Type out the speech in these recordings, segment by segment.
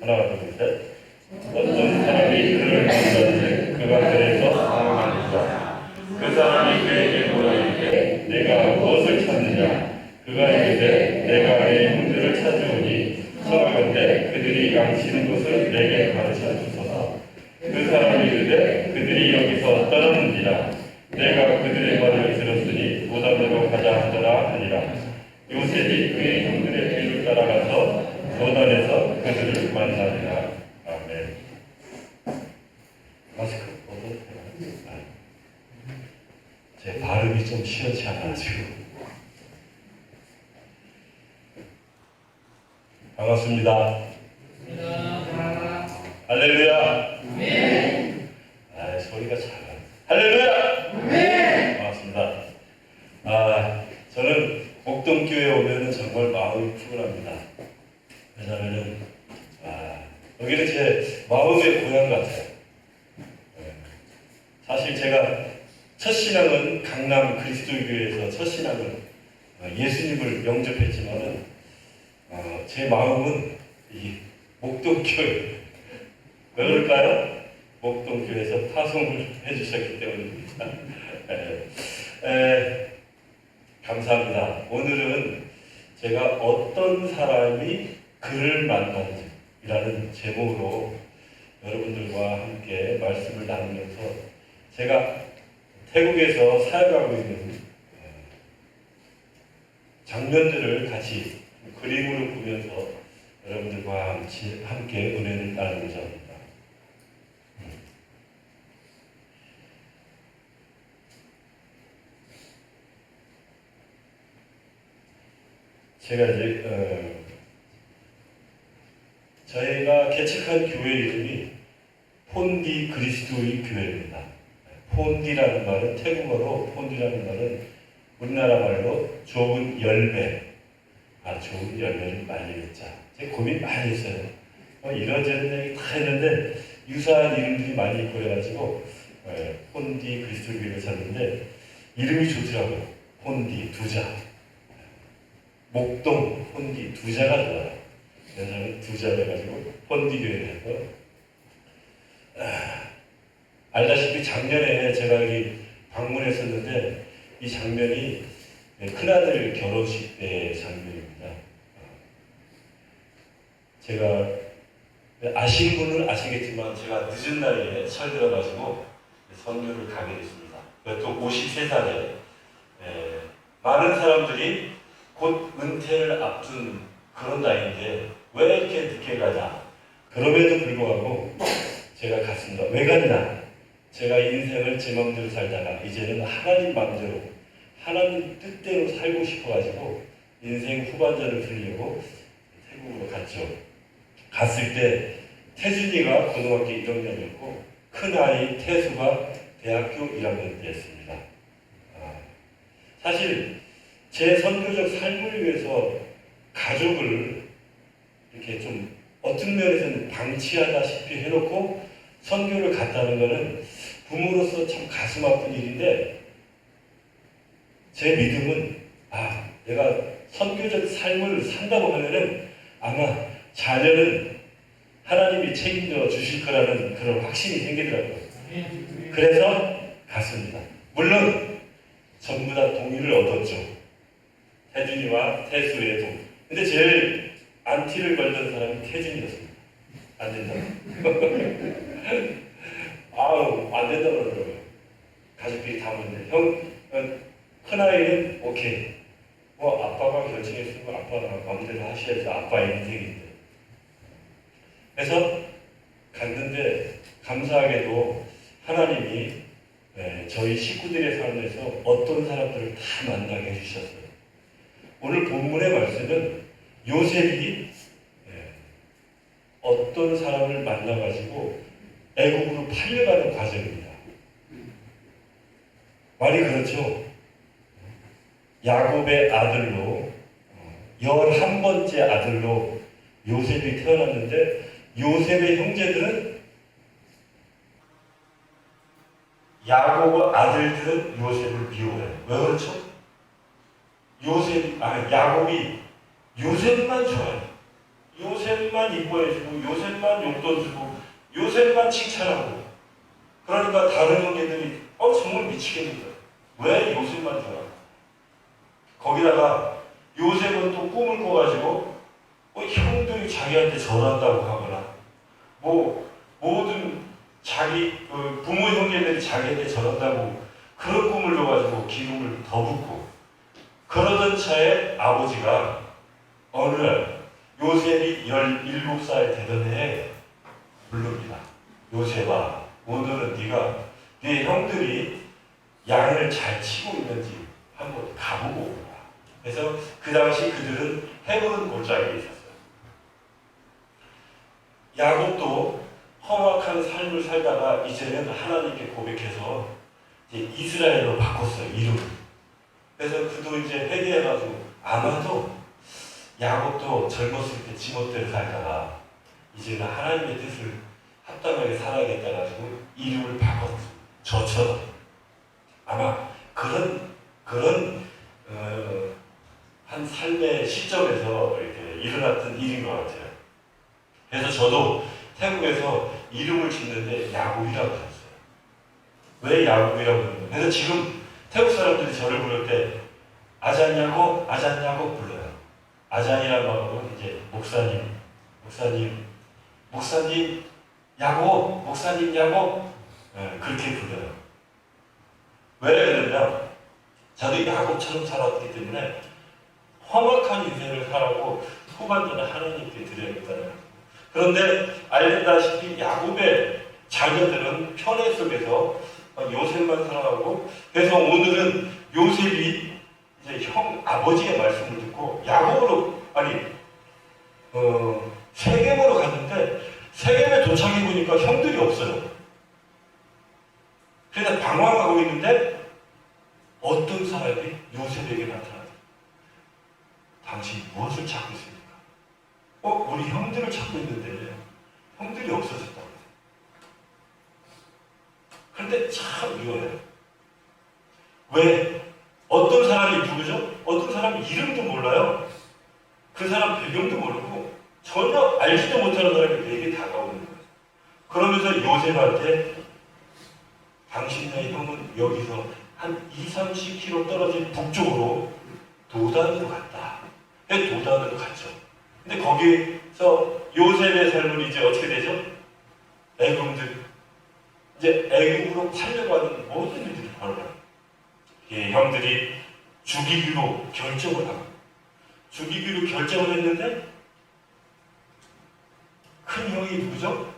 하나, 둘, 셋. 어떤 사람이 그를 만났는데 그가 그래서 당황하니라. 그 사람이 그에게 뭐라 이르되 내가 무엇을 찾느냐. 그가 이르되 내가 내 형제를 찾으오니 청하건대 그들이 양치는 곳을 내게 가르쳐 주소서. 그 사람이 이르되 그들이 여기서 떠났느니라. 내가 그들의 말을 들었으니 도단으로 가자 하더라 하니라. 요셉이 그의 형들의 뒤를 따라가서 도단에서 그들을 만나니라. 아멘. 마스크 벗어도 제 발음이 좀 시원치 않아가지고. 반갑습니다. 할렐루야. 소리가 작아. 할렐루야. 반갑습니다. 저는 목동교회 오면은 정말 마음이 푸근합니다. 왜냐하면은 여기는 제 마음의 고향 같아요. 사실 제가 첫 신앙은 강남 그리스도교회에서 첫 신앙은 예수님을 영접했지만은 제 마음은 이 목동교회. 왜 그럴까요? 목동교회에서 파송을 해주셨기 때문입니다. 감사합니다. 오늘은 제가 어떤 사람이 그를 만났는지라는 제목으로 여러분들과 함께 말씀을 나누면서 제가 태국에서 사역하고 있는 장면들을 같이 그림으로 보면서 여러분들과 함께 은혜를 나누고자 합니다. 제가 이제 저희가 개척한 교회 이름이 폰디 그리스도의 교회입니다. 폰디라는 말은 태국어로 폰디라는 말은 우리나라 말로 좋은 열매. 좋은 열매를 많이 맺자. 제가 고민 많이 했어요. 이런저런 얘기 다 했는데 유사한 이름들이 많이 있고 그래가지고 폰디 그리스도 교회를 찾는데 이름이 좋더라고요. 폰디 두자. 목동 폰디 두자가 좋아요. 왜냐하면 두자 돼가지고 폰디 교회를 해서 알다시피 작년에 제가 여기 방문했었는데 이 장면이 큰아들 결혼식 때 장면입니다. 제가 아시는 분은 아시겠지만 제가 늦은 나이에 철들어가지고 선교를 가게 됐습니다. 또 53살에 많은 사람들이 곧 은퇴를 앞둔 그런 나이인데 왜 이렇게 늦게 가냐. 그럼에도 불구하고 제가 갔습니다. 왜 갔냐. 제가 인생을 제 마음대로 살다가 이제는 하나님 마음대로 하나님 뜻대로 살고 싶어가지고 인생 후반전을 들려고 태국으로 갔죠. 갔을 때 태준이가 고등학교 1학년이었고 큰아이 태수가 대학교 1학년 때였습니다. 사실 제 선교적 삶을 위해서 가족을 이렇게 좀 어떤 면에서는 방치하다시피 해놓고 선교를 갔다는 것은 부모로서 참 가슴 아픈 일인데 제 믿음은 내가 선교적 삶을 산다고 하면은 아마 자녀는 하나님이 책임져 주실 거라는 그런 확신이 생기더라고요. 그래서 갔습니다. 물론 전부 다 동의를 얻었죠. 태준이와 태수에도. 근데 제일 안티를 걸던 사람이 태준이었습니다. 안 된다고. 안 된다고 그러더라고요. 가족끼리 다 문제. 큰아이는 오케이. 아빠가 결정했으면 아빠가 마음대로 하셔야지. 아빠의 인생인데. 그래서 갔는데 감사하게도 하나님이 저희 식구들의 삶에서 어떤 사람들을 다 만나게 해주셨어요. 오늘 본문의 말씀은 요셉이 어떤 사람을 만나가지고 애국으로 팔려가는 과정입니다. 말이 그렇죠. 야곱의 아들로 11번째 아들로 요셉이 태어났는데 요셉의 형제들은 야곱의 아들들은 요셉을 미워해요. 왜 그렇죠? 야곱이 요셉만 좋아해요. 요셉만 이뻐해주고 요셉만 용돈 주고 요셉만 칭찬하고 그러니까 다른 형제들이 정말 미치겠는 거예요. 왜 요셉만 좋아? 거기다가 요셉은 또 꿈을 꿔가지고 형들이 자기한테 절한다고 하거나 모든 자기 부모 형제들이 자기한테 절한다고 그런 꿈을 줘가지고 기름을 더 붓고 그러던 차에 아버지가 어느 날 요셉이 17살 되던 해에 부릅니다. 요셉아, 오늘은 네가 네 형들이 양을 잘 치고 있는지 한번 가보고 오라. 그래서 그 당시 그들은 헤브론 골짜기에 있었어요. 야곱도 험악한 삶을 살다가 이제는 하나님께 고백해서 이제 이스라엘로 바꿨어요, 이름을. 그래서 그도 이제 회개해가지고 아마도 야곱도 젊었을 때 지멋대로 살다가 이제는 하나님의 뜻을 합당하게 살아야겠다 가지고 이름을 바꿨어요. 저처럼 아마 그런 한 삶의 시점에서 이렇게 일어났던 일인 것 같아요. 그래서 저도 태국에서 이름을 짓는데 야곱이라고 했어요. 왜 야곱이라고 했는데? 그래서 지금 태국 사람들이 저를 부를 때 아잔야곱 불러요. 아잔이라는 말은 이제 목사님 야곱, 목사님 야곱, 그렇게 불러요. 왜 그러냐면 저도 야곱처럼 살았기 때문에 험악한 인생을 살아고 후반전에 하나님께 드려야겠다는. 그런데 알다시피 야곱의 자녀들은 편애 속에서 요셉만 살아가고, 그래서 오늘은 요셉이 이제 아버지의 말씀을 듣고 야곱으로 세겜으로 갔는데 세겜에 도착해 보니까 형들이 없어요. 그래서 방황하고 있는데 어떤 사람이 요셉에게 나타나요. 당신 무엇을 찾고 있습니까? 우리 형들을 찾고 있는데 형들이 없어졌다고. 그런데 참 위험해요. 왜? 어떤 사람이 누구죠? 어떤 사람이 이름도 몰라요. 그 사람 배경도 모르고 전혀 알지도 못하는 사람이 내게 다가오는 거예요. 그러면서 요셉한테 당신의 형은 여기서 한 20-30km 떨어진 북쪽으로 도단으로 갔다. 도단으로 갔죠. 근데 거기서 요셉의 삶은 이제 어떻게 되죠? 이제 애굽으로 팔려고 하는 모든 일들이 벌어져요. 형들이 죽이기로 결정을 하고, 죽이기로 결정을 했는데 큰 형이 누구죠?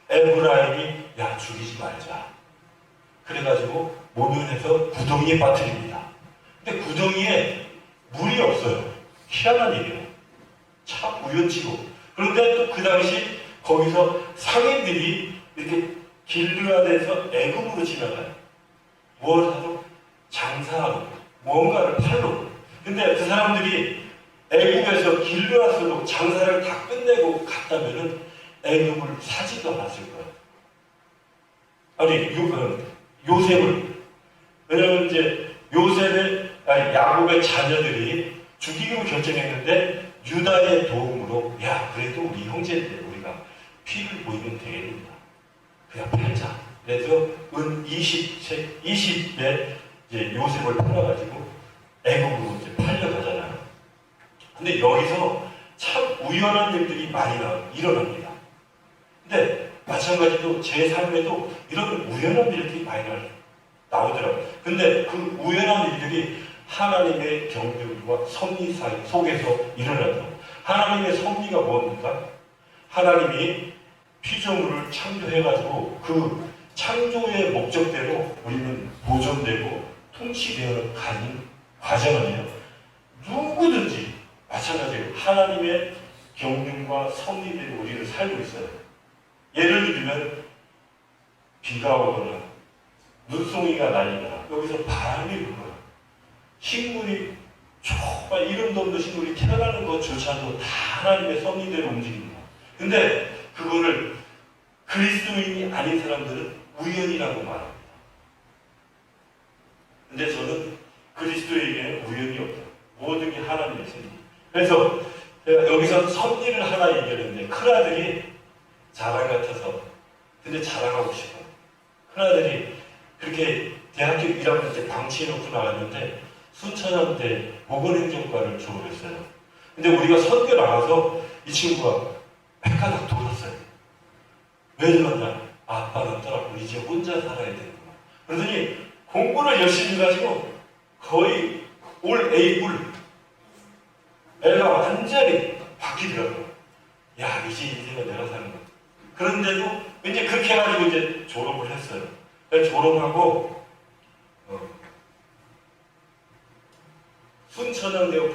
에브라임이 야 죽이지 말자. 그래가지고 모면해서 구덩이에 빠뜨립니다. 근데 구덩이에 물이 없어요. 희한한 일이에요. 참 우연치고. 그런데 또 그 당시 거기서 상인들이 이렇게 길르앗에서 애굽으로 지나가요. 뭘 하러? 장사하러, 뭔가를 팔러. 근데 그 사람들이 애굽에서 길르앗으로 장사를 다 끝내고 갔다면은 애굽을 사지도 않았을 거예요. 요셉을. 왜냐면 이제 야곱의 자녀들이 죽이기로 결정했는데 유다의 도움으로 그래도 우리 형제인데 우리가 피를 보이면 되겠다. 그냥 팔자. 그래서 은 20배 이제 요셉을 팔아가지고 애굽으로 이제 팔려가잖아요. 근데 여기서 참 우연한 일들이 많이 일어납니다. 근데 마찬가지로 제 삶에도 이런 우연한 일들이 많이 나오더라고요. 근데 그 우연한 일들이 하나님의 경륜과 섭리 사이 속에서 일어나더라고요. 하나님의 섭리가 뭡니까? 하나님이 피조물을 창조해가지고 그 창조의 목적대로 우리는 보존되고 통치되어 가는 과정은요, 누구든지 마찬가지로 하나님의 경륜과 섭리대로 우리를 살고 있어요. 예를 들면 비가 오거나 눈송이가 날리거나 여기서 바람이 불어요. 식물이 정말 이름도 없는 식물이 태어나는 것조차도 다 하나님의 섭리대로 움직입니다. 근데 그거를 그리스도인이 아닌 사람들은 우연이라고 말합니다. 근데 저는 그리스도에게는 우연이 없다. 모든 게 하나님의 섭리. 그래서 제가 여기서 섭리를 하나 얘기했는데 큰아들이 자랑 같아서 근데 자랑하고 싶어요. 큰아들이 그렇게 대학교 1학년 때 방치해놓고 나갔는데 순천향대 보건행정과를 졸업했어요. 근데 우리가 선교 나가서 이 친구가 백화점 돌았어요. 왜 들었냐? 아빠는 떠났고 이제 혼자 살아야 되는구나. 그러더니 공부를 열심히 해가지고 거의 올 A뿔 애가 완전히 바뀌더라고요. 야, 이제 인생은 내가 사는 거야. 그런데도 이제 그렇게 해가지고 이제 졸업을 했어요. 졸업하고 순천향대가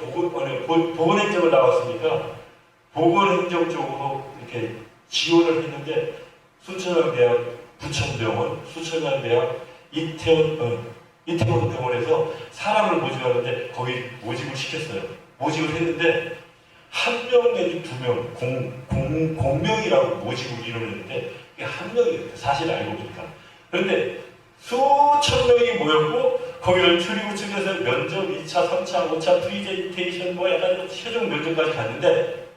보건행정을 나왔으니까 보건행정 쪽으로 이렇게 지원을 했는데 순천향대학 부천병원, 순천향대학 이태원 병원에서 사람을 모집하는데 거기 모집을 시켰어요. 모집을 했는데 한 명 내지 두 명, 공명이라고 모집을 이루어냈는데 그게 한 명이었대요. 사실 알고 보니까. 그런데 수천 명이 모였고 거기를 출입구청에서 면접 2차, 3차, 5차 프리젠테이션 뭐 약간 최종 면접까지 갔는데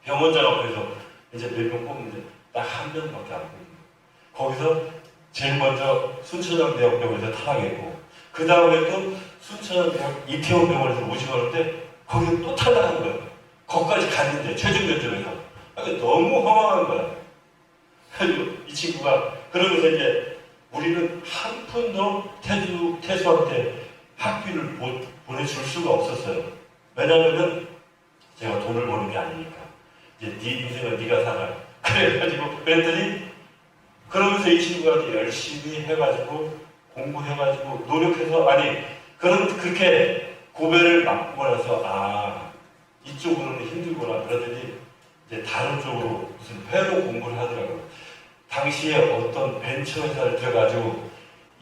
병원장 앞에서 이제 몇 명 뽑는데 딱 한 명밖에 안 뽑는 거예요. 거기서 제일 먼저 순천향대학병원에서 탈락했고 그 다음에 또 순천향대학 이태원 병원에서 모집하는데 거기서 또 탈락한 거예요. 거기까지 갔는데 최종 면접에서 너무 허망한 거야. 그래서 이 친구가 그러면서 이제 우리는 한 푼도 태수한테 학비를 보내줄 수가 없었어요. 왜냐하면 제가 돈을 버는 게 아니니까. 이제 네 인생은 네가 살아. 그랬더니 그러면서 이 친구가 열심히 해가지고 공부해가지고 노력해서 그렇게 고배를 맞고 나서 이쪽으로는 힘들구나. 그러더니 이제 다른 쪽으로 무슨 회로 공부를 하더라고요. 당시에 어떤 벤처 회사를 들어가지고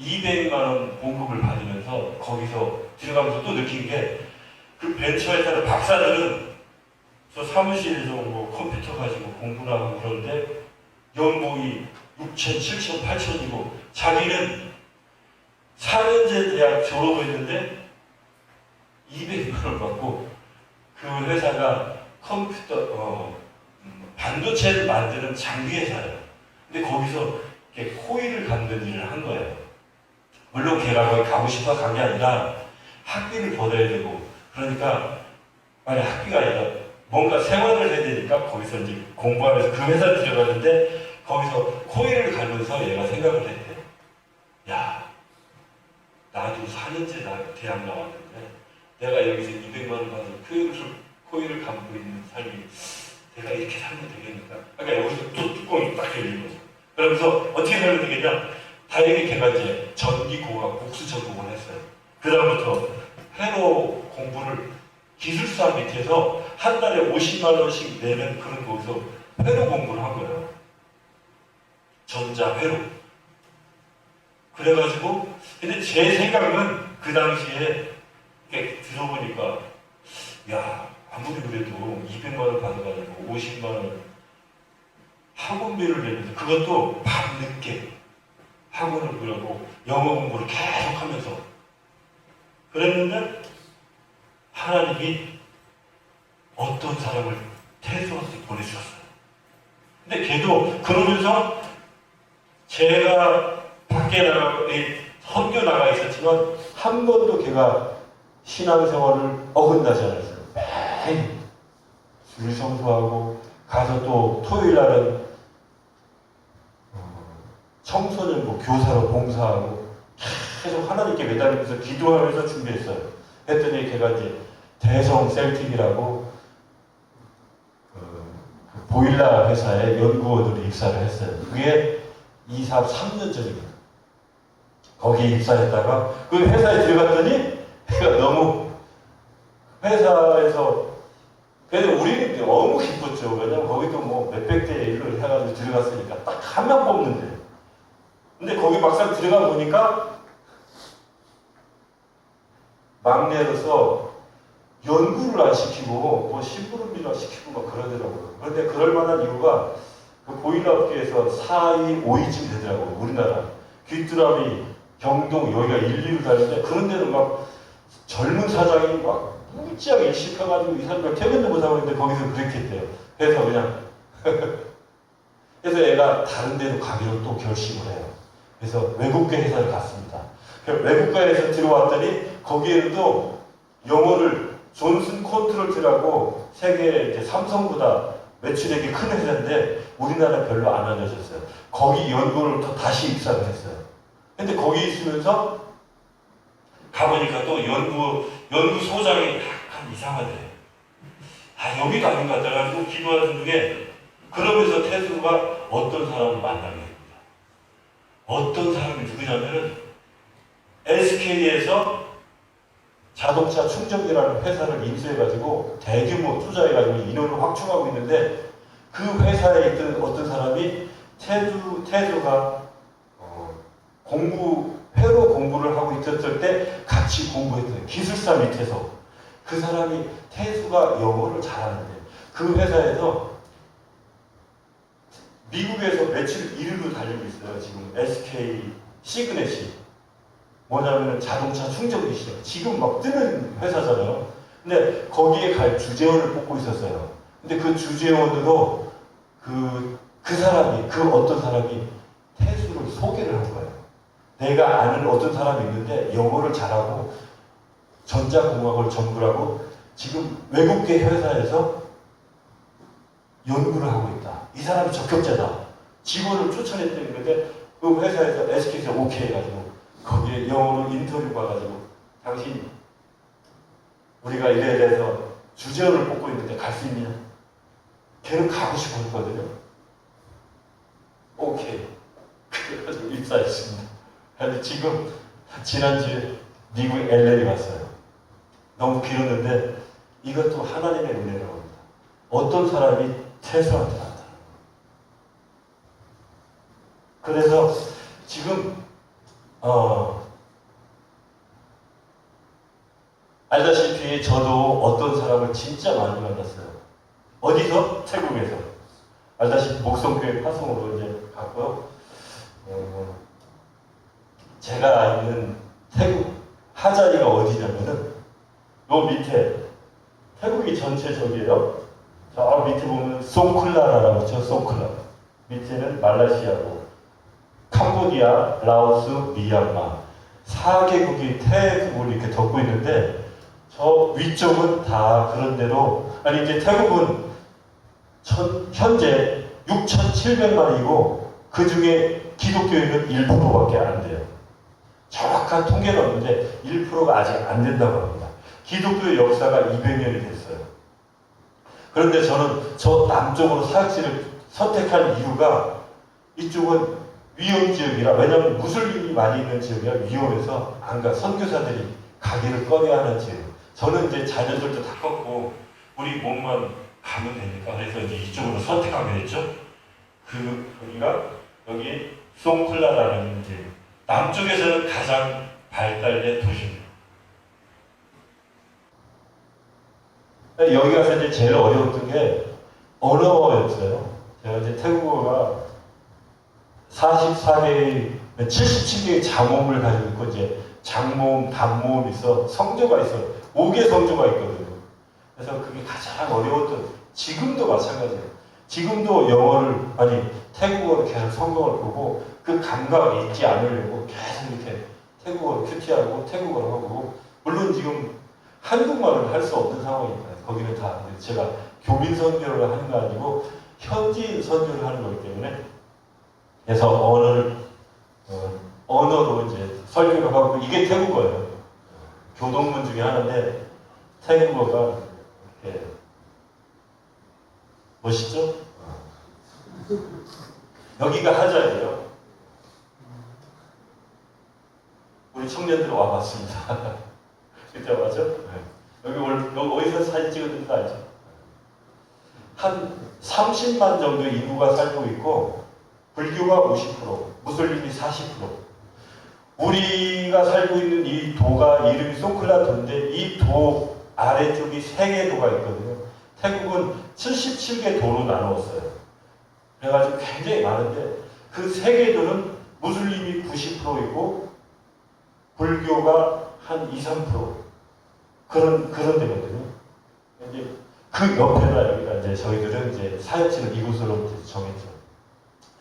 200만 원 공급을 받으면서 거기서 들어가면서 또 느낀 게 그 벤처 회사의 박사들은 저 사무실에서 뭐 컴퓨터 가지고 공부를 하고 그러는데 연봉이 6천, 7천, 8천이고 자기는 4년제 대학 졸업했는데 200만 원 받고 그 회사가 컴퓨터 반도체를 만드는 장비 회사예요. 근데 거기서 이렇게 코일을 감는 일을 한 거예요. 물론 걔가 거기 가고 싶어서 간 게 아니라 학비를 벌어야 되고 그러니까 만약 학비가 아니라 뭔가 생활을 해야 되니까 거기서 이제 공부하면서 그 회사를 들어갔는데 거기서 코일을 갈면서 얘가 생각을 했대. 야, 나도 4년째 대학 나왔는데 내가 여기서 200만 원 받은 코일을 감고 있는 삶이 내가 이렇게 살면 되겠는가? 그러니까 여기서 또 뚜껑이 딱 열린 거죠. 그러면서 어떻게 살면 되겠냐? 다행히 걔가 이제 전기공학 국수 전공을 했어요. 그 다음부터 회로 공부를 기술사 밑에서 한 달에 50만 원씩 내는 그런 거기서 회로 공부를 한 거예요. 전자회로. 그래가지고 근데 제 생각은 그 당시에 이렇게 들어보니까 야 아무리 그래도 200만 원 받아가지고 50만 원 학원비를 내면서 그것도 밤늦게 학원을 보려고 영어 공부를 계속 하면서 그랬는데 하나님이 어떤 사람을 태수한테 보내주셨어요. 근데 걔도 그러면서 제가 밖에 선교 나가 있었지만 한 번도 걔가 신앙생활을 어긋나지 않았어요. 매일 줄 청소하고 가서 또 토요일 날은 청소년부 교사로 봉사하고 계속 하나님께 매달리면서 기도하면서 준비했어요. 했더니 걔가 이제 대성 셀틱이라고 그 보일러 회사의 연구원으로 입사를 했어요. 그게 3년 전입니다. 거기 입사했다가 그 회사에 들어갔더니 걔가 너무 회사에서 그래도 우리는 너무 기뻤죠. 왜냐면 거기도 뭐 몇백 대 일로 해가지고 들어갔으니까 딱 한 명 뽑는데 근데 거기 막상 들어가 보니까 막내로서 연구를 안 시키고 뭐 심부름이나 시키고 막 그러더라고요. 그런데 그럴 만한 이유가 그 보일러 업계에서 4위, 5위쯤 되더라고요. 우리나라. 귀뚜라미, 경동 여기가 1, 2로 다니는데 그런 데는 막 젊은 사장이 막 일찍 일식해가지고 이 사람들 퇴근도 못하고 있는데 거기서 그렇게 했대요. 그래서 그냥 그래서 애가 다른 데로 가기로 또 결심을 해요. 그래서 외국계 회사를 갔습니다. 외국가에서 들어왔더니 거기에는 또 영어를 존슨 컨트롤트라고 세계 이제 삼성보다 매출액이 큰 회사인데 우리나라 별로 안 알려졌어요. 거기 연구를 또 다시 입사를 했어요. 근데 거기 있으면서 가보니까 또 연구소장이 약간 이상하대. 아, 여기도 아닌 것 같아가지고 기도하는 중에 그러면서 태수가 어떤 사람을 만나게 됩니다. 어떤 사람이 누구냐면은 SK에서 자동차 충전기라는 회사를 인수해가지고 대규모 투자해가지고 인원을 확충하고 있는데 그 회사에 있던 어떤 사람이 태수가 회로 공부를 하고 있었을 때 같이 공부했던 기술사 밑에서 그 사람이 태수가 영어를 잘하는데 그 회사에서 미국에서 매출 1위로 달리고 있어요. 지금 SK 시그넷이 뭐냐면 자동차 충전기 시장 지금 막 뜨는 회사잖아요. 근데 거기에 갈 주재원을 뽑고 있었어요. 근데 그 주재원으로 그 사람이 어떤 사람이 태수를 소개를 한 거예요. 내가 아는 어떤 사람이 있는데 영어를 잘하고 전자공학을 전문하고 지금 외국계 회사에서 연구를 하고 있다. 이 사람이 적격자다. 직원을 추천했다는 건데 그 회사에서 SK에서 오케이 해가지고 거기에 영어로 인터뷰 봐가지고 당신 우리가 이래서 주재원을 뽑고 있는데 갈 수 있냐? 걔는 가고 싶어 했거든요. 오케이. 그래가지고 입사했습니다. 그런데 지금 지난주에 미국 LA 갔어요. 너무 길었는데 이것도 하나님의 은혜라고 합니다. 어떤 사람이 태수한테 나타나요. 그래서 지금 알다시피 저도 어떤 사람을 진짜 많이 만났어요. 어디서? 태국에서. 알다시피 목성교회 파송으로 이제 갔고요. 제가 있는 태국 하자이가 어디냐면은 요 밑에 태국이 전체적이에요. 저 밑에 보면 송클라라라고 저 송클라. 밑에는 말레이시아고 캄보디아, 라오스, 미얀마 4개국이 태국을 이렇게 덮고 있는데 저 위쪽은 다 그런 대로 아니 이제 태국은 현재 6,700만이고 그 중에 기독교인은 1%밖에 안 돼요. 정확한 통계는 없는데 1%가 아직 안 된다고 합니다. 기독교의 역사가 200년이 됐어요. 그런데 저는 저 남쪽으로 사역지를 선택한 이유가 이쪽은 위험지역이라 왜냐하면 무슬림이 많이 있는 지역이라 위험해서 안 가. 선교사들이 가기를 꺼려하는 지역. 저는 이제 자녀들도 다 컸고 우리 몸만 가면 되니까 그래서 이제 이쪽으로 선택하게 됐죠. 거기가 여기 송클라라는 이제 남쪽에서는 가장 발달된 도시입니다. 여기 가서 이제 제일 어려웠던 게 언어였어요. 제가 이제 태국어가 44개의 77개의 장모음을 가지고 있고 이제 장모음, 단모음이 있어 성조가 있어 5개 성조가 있거든요. 그래서 그게 가장 어려웠던 지금도 마찬가지예요. 지금도 태국어를 계속 성경을 보고 그 감각을 잊지 않으려고 계속 이렇게 태국어를 큐티하고 태국어를 하고 물론 지금 한국말을 할 수 없는 상황입니다. 거기는 다 제가 교민 선교를 하는 거 아니고 현지인 선교를 하는 거기 때문에 그래서 언어로 이제 설교를 하고 이게 태국어예요. 교동문 중에 하나인데 태국어가 이렇게 멋있죠? 여기가 하자예요. 우리 청년들 와봤습니다. 그때 맞죠? 네. 여기 어디서 사진 찍었는지 알죠? 한 30만 정도 인구가 살고 있고 불교가 50%, 무슬림이 40%. 우리가 살고 있는 이 도가 이름이 송클라도인데 이 도 아래쪽이 3개 도가 있거든요. 태국은 77개 도로 나누었어요. 그래가지고 굉장히 많은데 그 3개 도는 무슬림이 90%이고 불교가 한 2, 3%. 그런 데거든요. 이제 그 옆에다 여기가 이제 저희들은 이제 사역지를 이곳으로 이제 정했죠.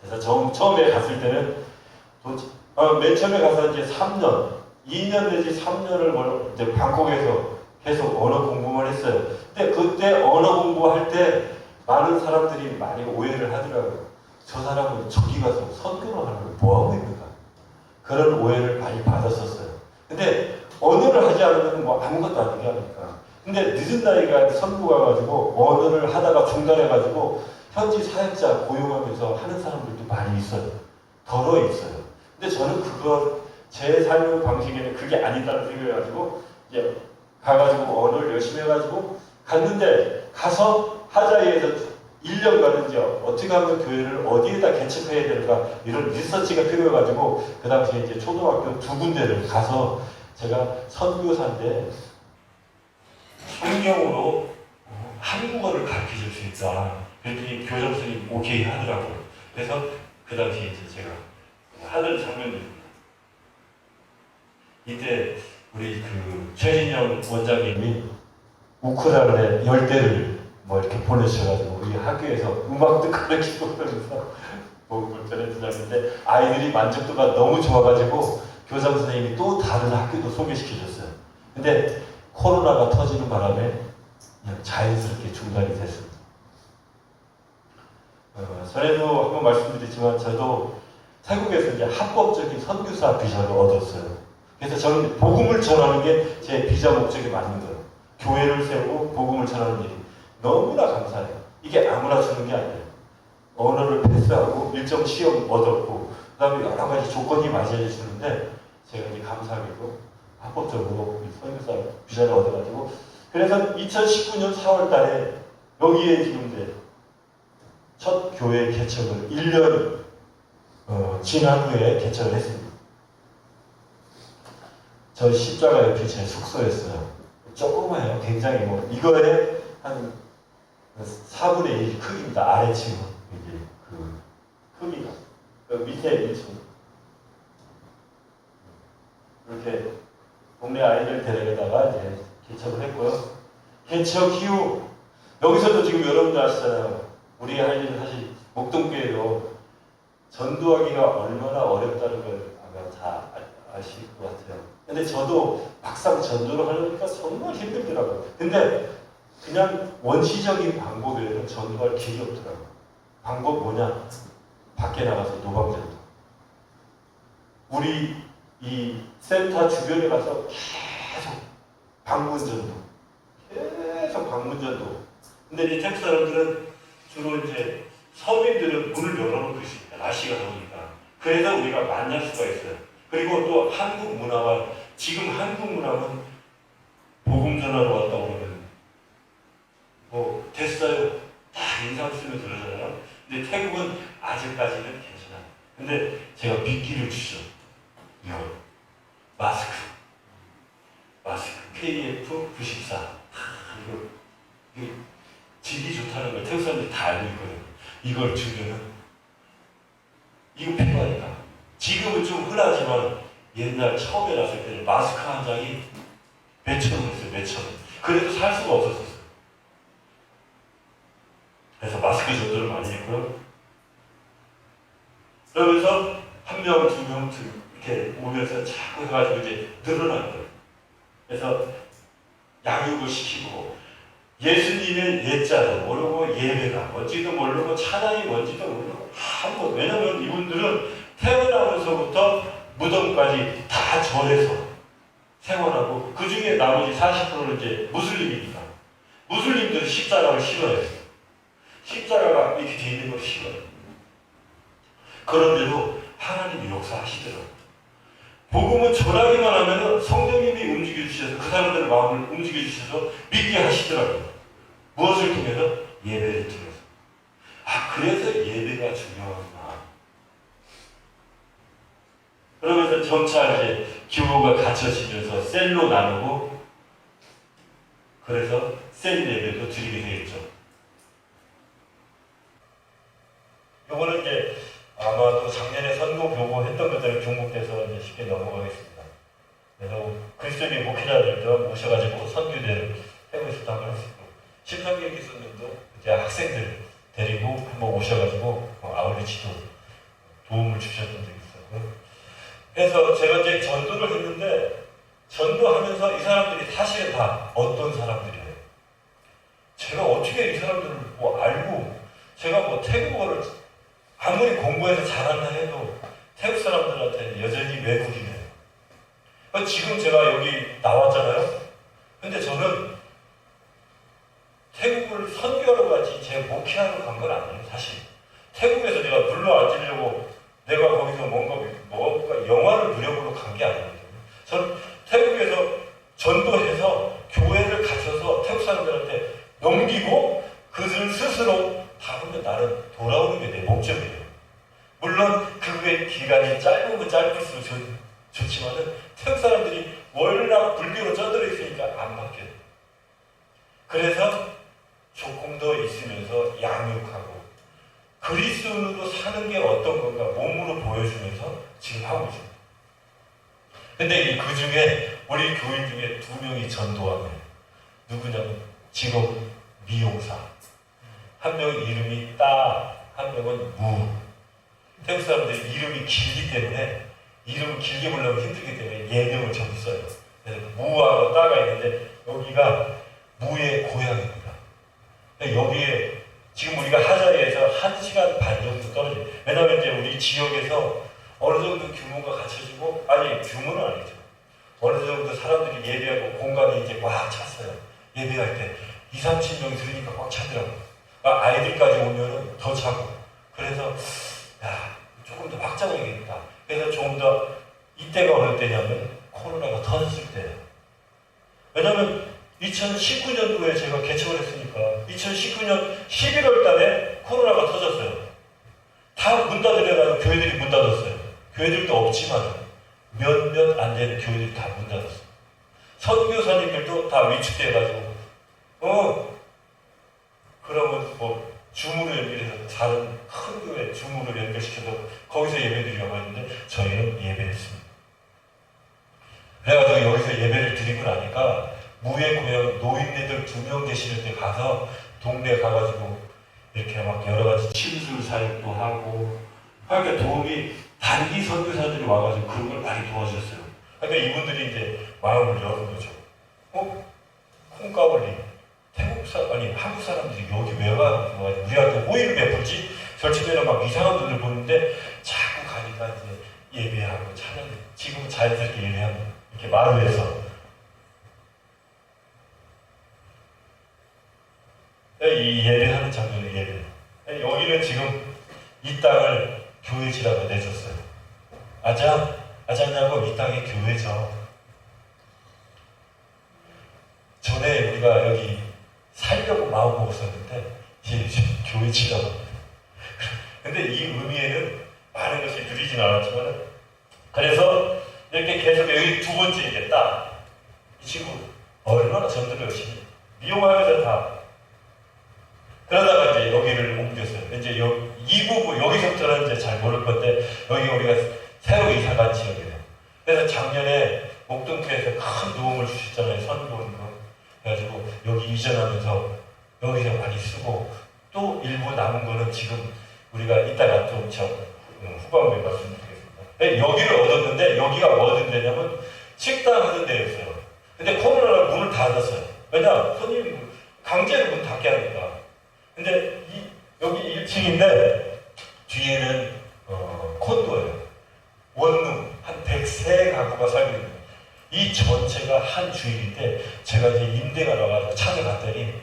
그래서 처음에 갔을 때는 맨 처음에 가서 이제 3년, 2년 내지 3년을 이제 방콕에서 계속 언어 공부만 했어요. 근데 그때 언어 공부할 때 많은 사람들이 많이 오해를 하더라고요. 저 사람은 저기 가서 선교를 하는 걸 뭐하고 있는가? 그런 오해를 많이 받았었어요. 근데 언어를 하지 않으면 뭐 아무것도 안 되게 하니까. 근데 늦은 나이가 선교 가가지고 언어를 하다가 중단해가지고 현지 사역자 고용하면서 하는 사람들도 많이 있어요. 덜어 있어요. 근데 저는 제 삶의 방식에는 그게 아니다는 생각해가지고 이제 가가지고 언어를 열심히 해가지고 갔는데 가서 하자이에서 1년간은 이제 어떻게 하면 교회를 어디에다 개척해야 되는가 이런 리서치가 필요해가지고 그 당시에 이제 초등학교 2군데를 가서 제가 선교사인데 성경으로 한국어를 가르쳐줄 수 있다. 그랬더니 교장선생님이 오케이 하더라고요. 그래서 그 당시에 이제 제가 하던 장면입니다. 이때 우리 그 최진영 원장님이 우크라이나 10대를 뭐 이렇게 보내주셔가지고 우리 학교에서 음악도 가르치고 그러면서 복음을 전해주셨는데 아이들이 만족도가 너무 좋아가지고 교장 선생님이 또 다른 학교도 소개시켜줬어요. 근데 코로나가 터지는 바람에 그냥 자연스럽게 중단이 됐습니다. 전에도 한번 말씀드렸지만 저도 태국에서 이제 합법적인 선교사 비자를 얻었어요. 그래서 저는 복음을 전하는 게 제 비자 목적이 맞는 거예요. 교회를 세우고 복음을 전하는 일이 너무나 감사해요. 이게 아무나 주는 게 아니에요. 언어를 패스하고 일정 시험 얻었고 그 다음에 여러 가지 조건이 맞이해 주는데 제가 이제 감사하게도 합법적으로 선교사 비자를 얻어가지고 그래서 2019년 4월 달에 여기에 지금 이제 첫 교회 개척을 1년 지난 후에 개척을 했습니다. 저 십자가 옆이 제 숙소였어요. 조그마해요. 굉장히 이거에 한 4분의 1 크기입니다. 아래층 이게 그 크기가 밑에 1층 이렇게 동네 아이들 데려다가 이제 개척을 했고요. 개척 이후 여기서도 지금 여러분들 아시잖아요. 우리 할 일은 사실 목동교회도 전도하기가 얼마나 어렵다는 걸 아마 다 아실 것 같아요. 근데 저도 막상 전도를 하려니까 정말 힘들더라고요. 근데 그냥 원시적인 방법 외에는 전도할 길이 없더라고요. 방법 뭐냐? 밖에 나가서 노방전도. 우리 이 센터 주변에 가서 계속 방문전도. 계속 방문전도. 근데 이 태국 사람들은 주로 이제 서민들은 문을 열어놓고 있습니다. 날씨가 더우니까. 그래서 우리가 만날 수가 있어요. 그리고 또 한국 문화가 지금 한국 문화는 복음 전하러 왔다고 그러면 됐어요. 다 인상 쓰면 그러잖아요. 근데 태국은 아직까지는 괜찮아요. 근데 제가 미끼를 주죠. 이거 마스크 KF94 이거 질이 좋다는 걸 태국 사람들이 다 알고 있거든요. 이걸 주면은 이거 필요하니까. 지금은 좀 흔하지만 옛날 처음에 났을 때는 마스크 한 장이 몇천 원이었어요. 몇천 원. 그래도 살 수가 없었어요. 그래서 마스크 전도를 많이 했고요. 그러면서 한 명, 두 명 이렇게 오면서 자꾸 해가지고 이제 늘어난 거예요. 그래서 양육을 시키고 예수님의 예자도 모르고 예배가 뭔지도 모르고 찬양이 뭔지도 모르고 왜냐면 이분들은 태어나면서부터 무덤까지 다 절에서 생활하고 그 중에 나머지 40%는 이제 무슬림이니까 무슬림들은 십자가를 싫어해요. 십자가가 이렇게 돼 있는 걸 싫어해요. 그런데도 하나님이 역사하시더라고요. 복음은 전하기만 하면 성령님이 움직여주셔서 그 사람들의 마음을 움직여주셔서 믿게 하시더라고요. 무엇을 통해서? 예배를 통해서. 그래서 예배가 중요하구나. 그러면서 점차 이제 규모가 갖춰지면서 셀로 나누고 그래서 셀 예배도 드리게 되겠죠. 요거는 이제 아마도 작년에 선거 보고했던 것들을 중복돼서 이제 쉽게 넘어가겠습니다. 그래서 그리스도인의 목회자들도 모셔가지고 선교대 김창길 교수님도 이제 학생들 데리고 한번 오셔가지고 아울리치도 도움을 주셨던 적이 있었고요. 그래서 제가 이제 전도를 했는데 전도하면서 이 사람들이 사실은 다 어떤 사람들이에요. 제가 어떻게 이 사람들을 뭐 알고 제가 뭐 태국어를 아무리 공부해서 잘한다 해도 태국 사람들한테는 여전히 외국이네요. 지금 제가 여기 나왔잖아요. 근데 저는 태국을 선교하러 가지 제 목회하러 간 건 아니에요. 사실 태국에서 내가 불러 앉으려고 내가 거기서 뭔가 영화를 누려보러 간 게 아니거든요. 저는 태국에서 전도해서 교회를 갖춰서 태국 사람들한테 넘기고 그들 스스로 다 하면 나는 돌아오는 게 내 목적이에요. 물론 그게 기간이 짧으면 짧을수록 좋지만은 태국 사람들이 워낙 불교로 쩌들어 있으니까 안 바뀌어요. 그래서 조금 더 있으면서 양육하고 그리스도인으로 사는 게 어떤 건가 몸으로 보여주면서 지금 하고 있습니다. 근데 그 중에 우리 교인 중에 2명이 전도하면 누구냐면 직업 미용사, 한 명은 이름이 따, 한 명은 무. 태국 사람들이 이름이 길기 때문에 이름을 길게 부르면 힘들기 때문에 예명을 전부 써요. 그래서 무하고 따가 있는데 여기가 무의 고향입니다. 여기에 지금 우리가 하자리에서 1시간 반 정도 떨어져요. 왜냐하면 이제 우리 지역에서 어느 정도 규모가 갖춰지고, 아니 규모는 아니죠. 어느 정도 사람들이 예배하고 공간이 이제 꽉 찼어요. 예배할 때 2, 30명이 들으니까 꽉 차더라고요. 아이들까지 오면은 더 차고. 그래서 야, 조금 더 확장해야겠다. 그래서 조금 더 이때가 어느 때냐면 코로나가 터졌을 때예요. 왜냐면 2019년도에 제가 개척을 했으니까 2019년 11월 달에 코로나가 터졌어요. 다 문 닫으려고 교회들이 문 닫았어요. 교회들도 없지만 몇몇 안 되는 교회들이 다 문 닫았어요. 선교사님들도 다 위축돼가지고 그러면 뭐 줌으로 연결해서 다른 큰 교회 줌으로 연결시켜서 거기서 예배드리려고 했는데 저희는 예배했습니다. 그래가지고 여기서 예배를 드리고 나니까 무의 고향 노인네들 2명 계시는 데 가서 동네 가가지고 이렇게 막 여러 가지 침술 사역도 하고 그러니까 도움이 단기 선교사들이 와가지고 그런 걸 많이 도와주셨어요. 그러니까 이분들이 이제 마음을 여는 거죠. 콩가올리 아니 한국 사람들이 여기 왜 와? 우리한테 호의를 베풀지? 절치면은 막 이상한 눈을 보는데 자꾸 가니까 이제 예배하고 찬양 지금은 자연스럽게 예배하고 이렇게 말을 해서 이 예배하는 장면을 예배. 여기는 지금 이 땅을 교회지라고 내줬어요. 아자냐고 이 땅이 교회죠. 전에 우리가 여기 살려고 마음 먹었었는데 이제 교회지라고. 근데 이 의미에는 많은 것이 누리진 않았지만 그래서 이렇게 계속 여기 2번째이겠다. 이 친구 얼마나 전도를 열심히 미용하면서 다 그러다가 이제 여기를 옮겼어요. 이제 이 부분 여기서부터는 이제 잘 모를 건데 여기 우리가 새로 이사 간 지역이에요. 그래서 작년에 목동교회에서 큰 도움을 주셨잖아요. 선교하는 거. 그래가지고 여기 이전하면서 여기서 많이 쓰고 또 일부 남은 거는 지금 우리가 이따가 좀 후반부에 말씀드리겠습니다. 여기를 얻었는데 여기가 뭐 얻은 데냐면 식당 하던 데였어요. 근데 코로나로 문을 닫았어요. 왜냐? 손님이 강제로 문 닫게 하니까. 근데 여기 1층인데 뒤에는 콘도예요. 원룸 한 103가구가 살고 있는 거예요. 이 전체가 한 주일인데 제가 이제 임대가 나가서 찾아갔더니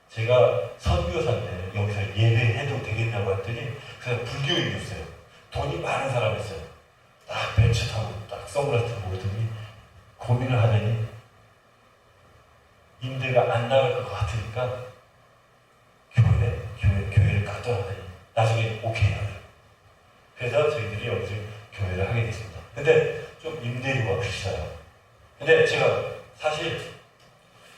제가 선교사인데 여기서 예배해도 되겠냐고 했더니 그냥 불교인이었어요. 돈이 많은 사람이었어요. 딱 벤츠 타고 딱 선글라스 들고 오더니 고민을 하더니 임대가 안 나갈 것 같으니까 교회를 갖다 하더니 나중에 오케이 하더니 그래서 저희들이 여기서 교회를 하게 됐습니다. 근데 좀 임대료가 비싸요. 근데 제가 사실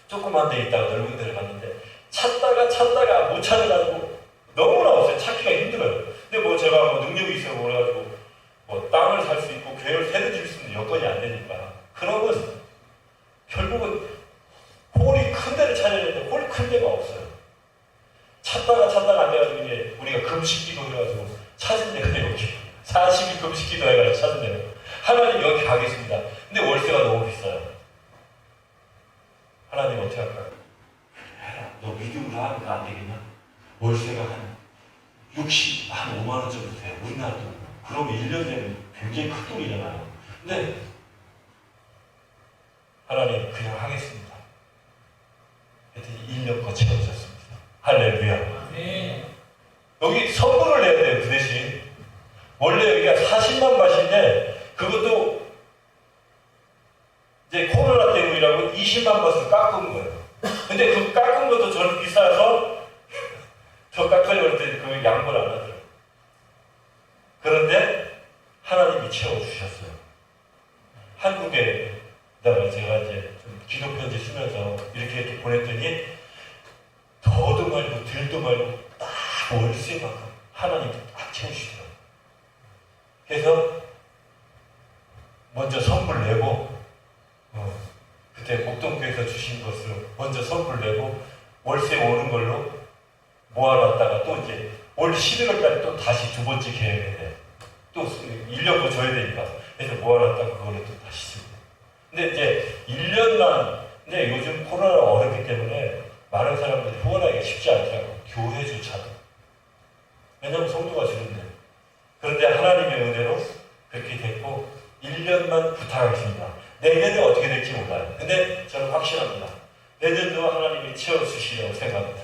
조그만 데 있다가 넓은 데를 갔는데 찾다가 못 찾아가지고 너무나 없어요. 찾기가 힘들어요. 근데 뭐 제가 뭐 능력이 있어요. 그래가지고 뭐 땅을 살 수 있고 교회를 새로 지을 수 있는 여건이 안 되니까 그러면 결국은 홀이 큰 데를 찾아야 되는데 홀 큰 데가 월세가 없어요. 찾다가 안 돼가지고 이제 우리가 금식기도 해가지고 찾은 데가 여기 40일 금식기도 해가지고 찾은 데가 하나님 여기 가겠습니다. 근데 월세가 너무 비싸요. 하나님 어떻게 할까요? 해라. 너 믿음으로 하면 안 되겠냐? 월세가 한 5만 원 정도 돼요. 우리나라도. 그러면 1년 되면 굉장히 큰 돈이잖아요. 근데 하나님 그냥 하겠습니다. 그랬더니 1년 거 채워주셨습니다. 할렐루야. 네. 여기 선물을 내야 돼요. 그 대신 원래 여기가 40만 밭인데 그것도 이제 코로나 때문이라고 20만 밭을 깎은 거예요. 근데 그 깎은 것도 저는 비싸서 저 깎으려고 할 때 그 양보를 안 하더라고요. 그런데 하나님이 채워주셨어요. 한국에다가 제가 이제 좀 기도 편지 쓰면서 이렇게 보냈더니 더도 말고 덜도 말고 딱 월세만큼 하나님이 딱 채우시더라고요. 그래서 먼저 선물 내고 그때 목동교에서 주신 것을 먼저 선물 내고 월세 오는 걸로 모아놨다가 또 이제 올 11월달에 또 다시 두 번째 계획을 해요. 또 1년도 줘야 되니까. 그래서 모아놨다가 그거를 또 다시 쓰고. 근데 이제 1년만, 근데 요즘 코로나가 어렵기 때문에 많은 사람들이 후원하기가 쉽지 않더라고요. 교회조차도. 왜냐면 성도가 주는데. 그런데 하나님의 은혜로 그렇게 됐고 1년만 부탁하겠습니다. 내년에 어떻게 될지 몰라요. 근데 저는 확신합니다. 내년도 하나님이 채워주시려고 생각합니다.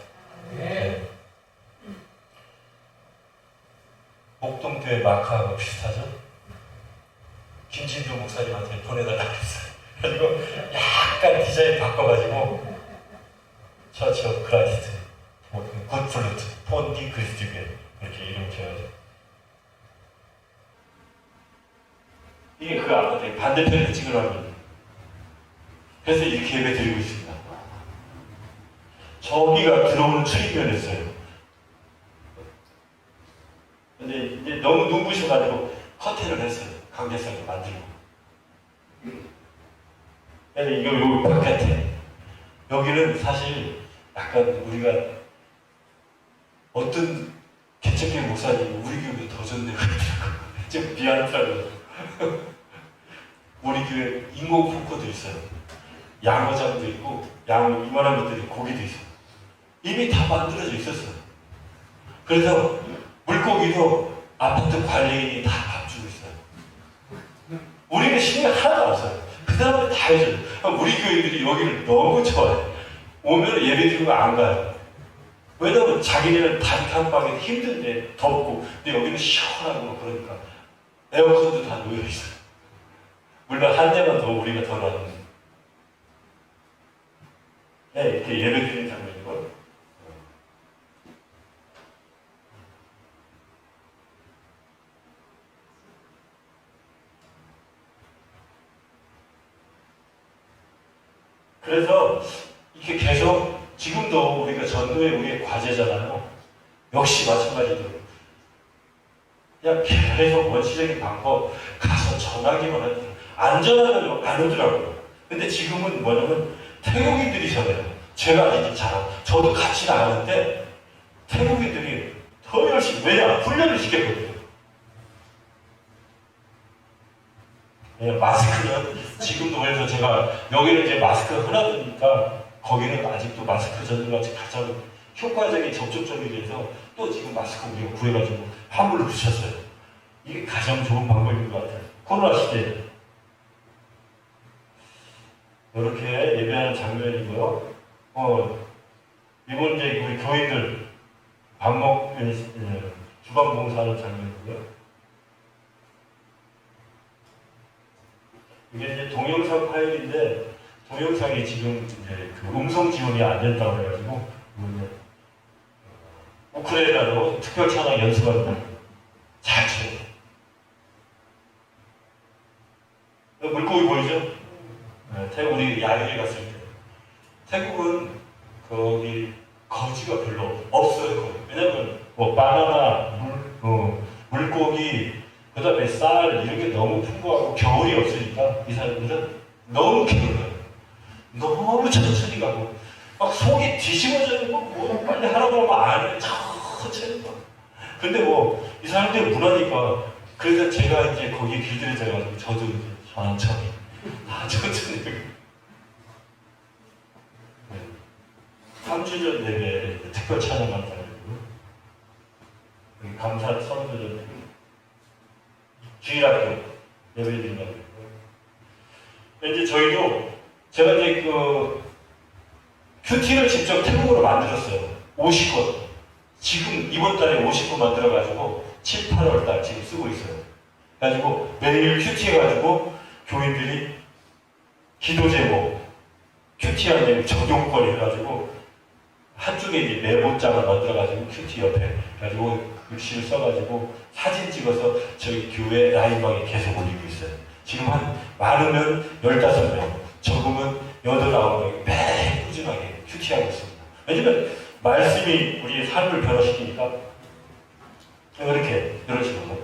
네. 목동교회 마크하고 비슷하죠? 김진도 목사님한테 보내달라고 했어요. 그리고 약간 디자인 바꿔가지고 처치 오브 크라이스트, 굿플루트, 폰디 그리스도교회 이렇게 이름 지어가지고 이게 그 아파트 반대편에서 찍으라는 그래서 이렇게 예배 드리고 있습니다. 저기가 들어오는 출입면이었어요. 근데 이제 너무 눈부셔가지고 커튼을 했어요. 강제성을 만들고. 그래서 이거 여기 바깥에 여기는 사실 약간 우리가 어떤 개척교회 목사님이 우리 교회 더 좋네 그러더라고요. 좀 미안하더라고요. 우리 교회 인공 폭포도 있어요. 양어장도 있고 양 이만한 것들이 고기도 있어요. 이미 다 만들어져 있었어요. 그래서 물고기도 아파트 관리인이 다 밥 주고 있어요. 우리는 신경 하나도 없어요. 그 사람들 다 해줘요. 우리 교인들이 여기를 너무 좋아해요. 오면 예배 드리고 안 가요. 왜냐면 자기네는 단칸방에 힘든데 덥고 근데 여기는 시원하고 그러니까 에어컨도 다 놓여 있어요. 물론 한 대만 더 우리가 더 놨는데 네, 이렇게 예배 드리는 장면이고 그래서 이렇게 계속 지금도 우리가 전도의 우리의 과제잖아요. 역시 마찬가지로 그냥 계속 원시적인 방법 가서 전하기만 하지 안전하면 안 오더라고요. 근데 지금은 뭐냐면 태국인들이 전해요. 제가 아니지 잘 저도 같이 나가는데 태국인들이 더 열심히 왜냐 훈련을 시켰거든요. 왜냐 마스크는 지금도 그래서 제가 여기는 이제 마스크 하나 드니까 거기는 아직도 마스크 전술같이 가장 효과적인 접촉점이 돼서 또 지금 마스크 우리가 구해가지고 환불을 붙였어요. 이게 가장 좋은 방법인 것 같아요. 코로나 시대에 이렇게 예배하는 장면이고요. 이번 이제 우리 교인들 밥 먹 주방 봉사하는 장면이고요. 이게 이제 동영상 파일인데 동영상이 지금 이제 그 음성 지원이 안 된다고 해가지고 우크라이나로 특별 찬양 연습한다. 잘 쳐요. 물고기 보이죠? 네, 태국 우리 야외에 갔을 때 태국은 거기 거지가 별로 없어요. 거기. 왜냐면 뭐 바나나, 물고기, 그다음에 쌀 이런 게 너무 풍부하고 겨울이 없으니까 이 사람들은 너무 게을러요. 너무 천천히 가고 막 속이 뒤집어져 있고 뭐 빨리 하라고 하면 안 해. 천천히 막. 근데 뭐 이 사람들이 문화니까 그래서 제가 이제 거기에 길들여져가지고 저도 이제 천천히 천천히 3주전 예배 특별 찬양한 사람이고 감사 선교전 주일학교 예배드린다고 했고 이제 저희도 제가 이제 그 큐티를 직접 태국어로 만들었어요. 50권. 지금 이번 달에 50권 만들어가지고 7, 8월 달 지금 쓰고 있어요. 그래가지고 매일 큐티 해가지고 교인들이 기도 제목, 큐티한 내용 적용권 해가지고 한쪽에 이제 메모장을 만들어가지고 큐티 옆에 그래가지고 글씨를 써가지고 사진 찍어서 저희 교회 라인방에 계속 올리고 있어요. 지금 한 많으면 15명, 적으면 8, 9명이 매일 꾸준하게 큐티하고 있습니다. 왜냐면 말씀이 우리의 삶을 변화시키니까 이런 식으로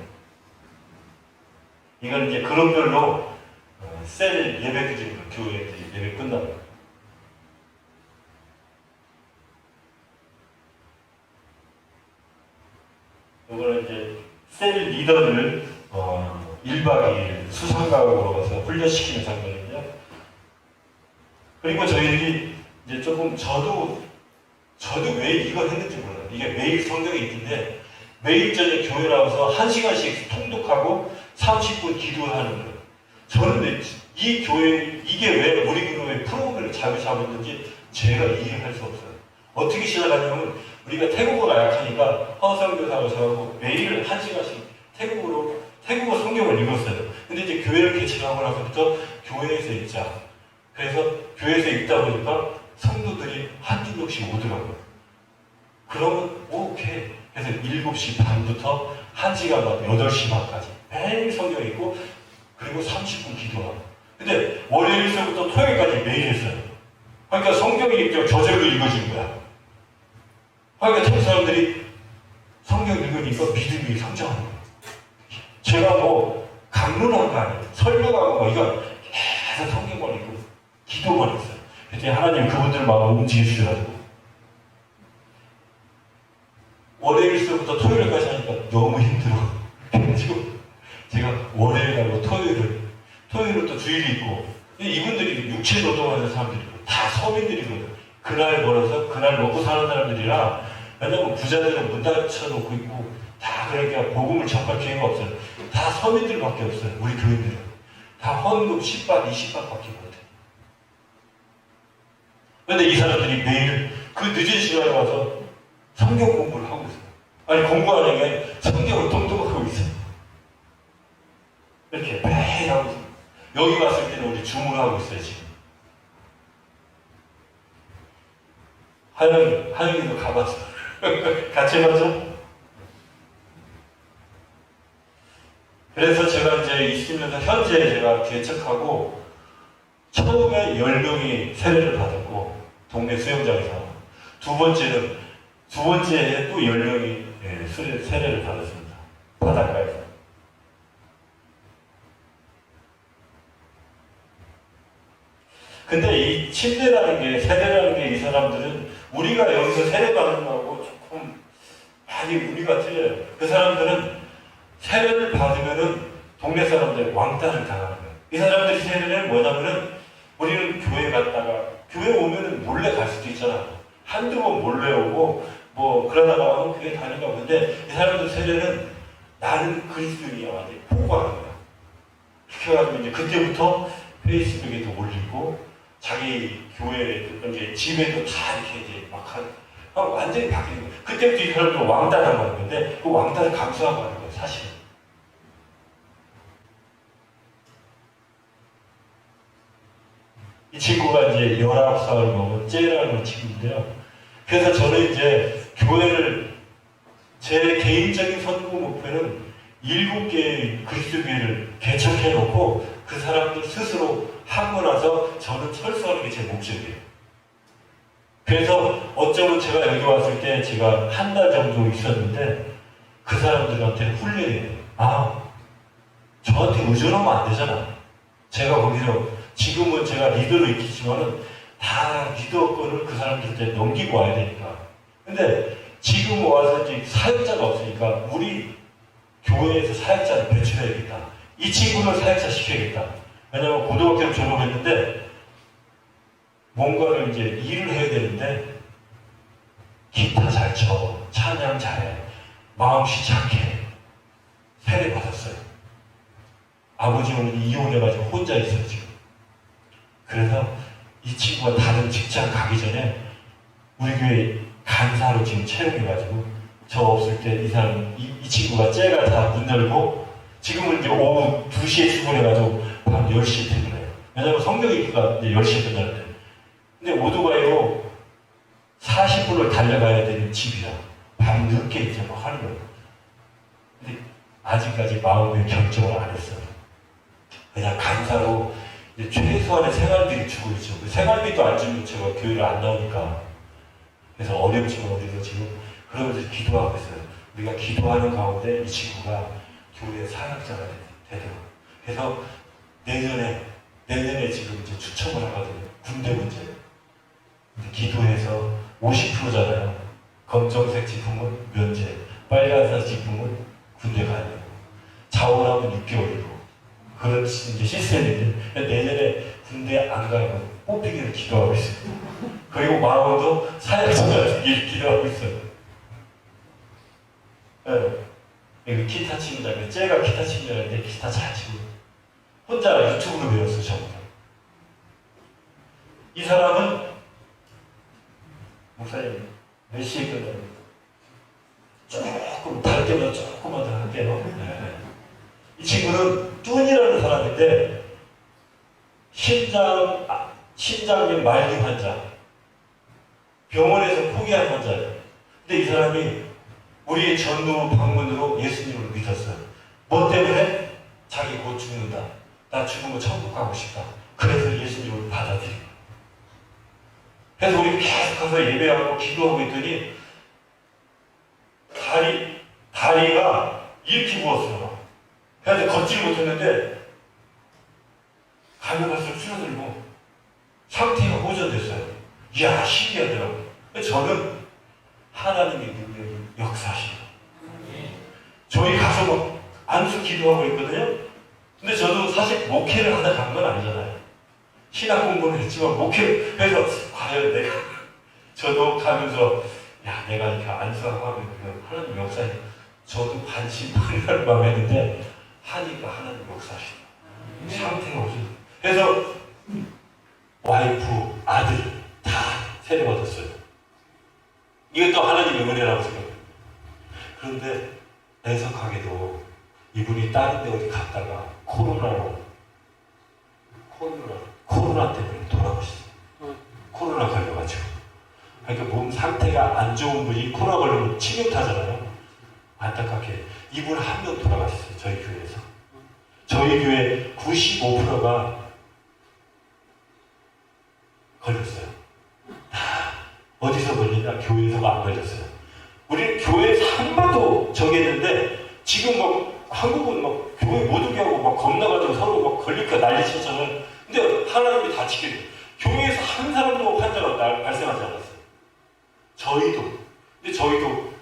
이건 이제 그룹별로 셀 예배 드리는 교회 예배 끝나고 이거는 이제 셀 리더를 1박 2일 수상가옥으로 가서 훈련시키는 장면인데요. 그리고 저희들이 이제 조금 저도 왜 이걸 했는지 몰라요. 이게 매일 성경에 있는데 매일 저녁 교회 나와서 1시간씩 통독하고 30분 기도하는 거예요. 저는 이 교회 이게 왜 우리 교회 프로그램을 자주 잡았는지 제가 이해할 수 없어요. 어떻게 시작하냐면 우리가 태국어가 약하니까 허성교사하고 저하고 매일 1시간씩 태국어 성경을 읽었어요. 근데 이제 교회를 개척하고 나서부터 교회에서 읽자. 그래서 교회에서 읽다 보니까 성도들이 한두 명씩 오더라고요. 그러면 오케이. 그래서 7시 반부터 1시간 반, 8시 반까지 매일 성경 읽고 그리고 30분 기도하고. 근데 월요일서부터 토요일까지 매일 했어요. 그러니까 성경이 저절로 읽어지는 거야. 그러니까 태국 사람들이 성경 읽으니까 믿음이 성장하는 거예요. 제가 뭐 강론한 거 아니에요. 설명하고 뭐 이거 계속 성경만 읽고 기도만 했어요. 그때 하나님 그분들 마음을 움직여주셔가지고 월요일서부터 토요일까지 하니까 너무 힘들어. 그래가지고 제가 월요일하고 토요일은 또 주일이 있고 이분들이 육체 노동하는 사람들이고 다 서민들이거든. 그날 벌어서 그날 먹고 사는 사람들이라 왜냐면 부자들은 문 닫혀놓고 있고 다 그러니까 복음을 전할 기회가 없어요. 다 서민들밖에 없어요. 우리 교인들은 다 헌금 10박 20박밖에 못해요. 그런데 이 사람들이 매일 그 늦은 시간에 와서 성경 공부를 하고 있어요. 아니 공부하는 게 성경을 통독하고 있어요. 이렇게 매일 하고 있어요. 여기 왔을 때는 우리 줌을 하고 있어요. 지금 하영이도 가봤어. 같이 해봤죠? 그래서 제가 이제 있으면서 현재 제가 개척하고 처음에 10명이 세례를 받았고 동네 수영장에서 두 번째에 또 10명이 세례를 받았습니다. 바닷가에서. 근데 이 침례라는 게 세례라는 게 이 사람들은 우리가 여기서 세례받는 거하고 조금 많이 우리가 틀려요. 그 사람들은 세례를 받으면은 동네 사람들 왕따를 당하는 거예요. 이 사람들이 세례는 뭐냐면은 우리는 교회 갔다가 교회 오면은 몰래 갈 수도 있잖아. 한두 번 몰래 오고 뭐 그러다가 교회 다닌가 보는데 이 사람들 세례는 나는 그리스도인이야 완전히 포고하는 거야. 그렇게 해가지고 이제 그때부터 페이스북에도 올리고 자기 교회 이제 집에도 다 이렇게 이제 막 완전히 바뀌는 거예요. 그때부터 이 사람들 왕따 당하는 건데 그 왕따를 감수하고 하는 거예요. 사실은. 이 친구가 이제 19살을 먹은 째라는 친구인데요. 그래서 저는 이제 교회를 제 개인적인 선고 목표는 7개의 그리스도교회를 개척해 놓고 그 사람들 스스로 하고 나서 저는 철수하는 게 제 목적이에요. 그래서 어쩌면 제가 여기 왔을 때 제가 한 달 정도 있었는데 그 사람들한테 훈련이에요. 아, 저한테 의존하면 안 되잖아. 제가 거기서 지금은 제가 리더로 있겠지만은 다 다 리더권을 그 사람들한테 넘기고 와야 되니까. 근데 지금 와서 이제 사역자가 없으니까 우리 교회에서 사역자를 배출해야겠다. 이 친구를 사역자 시켜야겠다. 왜냐면 고등학교를 졸업했는데 뭔가를 이제 일을 해야 되는데 기타 잘 쳐, 찬양 잘해, 마음씨 착해. 세례 받았어요. 아버지는 이혼해가지고 혼자 있어요 지금. 그래서 이 친구가 다른 직장 가기 전에 우리 교회 간사로 지금 채용해가지고 저 없을 때 이 사람 이 친구가 째가 다 문 열고 지금은 이제 오후 2시에 출근해가지고 밤 10시에 퇴근해요. 왜냐면 성경이니까 이제 10시에 끝나는데. 근데 오토바이로 40분을 달려가야 되는 집이야. 밤 늦게 이제 막 하는 거예요. 근데 아직까지 마음의 결정을 안 했어요. 그냥 간사로 이제 최소한의 생활비를 주고 있죠. 그 생활비도 안 주면 제가 교회를 안 나오니까. 그래서 어렵지만 우리도 지금 그러면서 기도하고 있어요. 우리가 기도하는 가운데 이 친구가 교회 사역자가 되도록. 그래서 내년에 지금 이제 추첨을 하거든요. 군대 문제. 기도해서 50%잖아요. 검정색 지붕은 면제, 빨간색 지붕은 군대 가야 되고, 자원하면 6개월이고, 그런 이제 시스템인데, 내년에 군대 안 가면 뽑히기를 기도하고 있어요. 그리고 마음도 사역자가 되기를 기도하고 있어요. 네. 기타 치는 자면, 쟤가 기타 치는 자인데 기타 잘 치고, 혼자 유튜브로 배웠어요, 전부 다. 이 사람은 목사님 몇 시에 끝나요? 조금 다를 때보다 조금만 더 할게요. 네. 이 친구는 뚠이라는 사람인데 신장염 말기 환자, 병원에서 포기한 환자예요. 근데 이 사람이 우리의 전도 방문으로 예수님을 믿었어요. 뭐 때문에? 자기 곧 죽는다. 나 죽으면 천국 가고 싶다. 그래서 예수님을 받아들이고. 그래서 우리 계속 가서 예배하고 기도하고 있더니 다리가 이렇게 부었어요. 그래서 걷질 못했는데 가면 갈수록 줄어들고 상태가 호전됐어요. 이야, 신기하더라고요. 저는 하나님의 능력이 역사하시고 저희 가서 막 안수 기도하고 있거든요. 근데 저도 사실 목회를 하다 간 건 아니잖아요. 신학 공부는 했지만 목회, 그래서 과연 내가 저도 가면서 야, 내가 이렇게 안수하고 하면 하나님 역사에 저도 반신반의하는 마음에 했는데 하니까 하나님 역사하시다. 상태가 없어요. 그래서 와이프, 아들 다 세례 받았어요. 이것도 하나님의 은혜라고 생각해요. 그런데 애석하게도 이분이 다른 데 어디 갔다가 코로나 때문에 돌아가셨어요. 코로나 걸려가지고. 그러니까 몸 상태가 안 좋은 분이 코로나 걸리면 치명타잖아요. 안타깝게 이분 한 명 돌아가셨어요. 저희 교회에서. 저희 교회 95%가 걸렸어요. 다 어디서 걸리냐? 교회에서가 안 걸렸어요. 우리 교회에서 한 번도 정했는데 지금 막 한국은 막 교회 못 오게 하고 막 겁나가지고 서로 막 걸릴까 난리쳤잖아요. 근데 하나님이 다 지켜요. 교회에서 한 사람도 환자가 발생하지 않았어요. 근데 저희도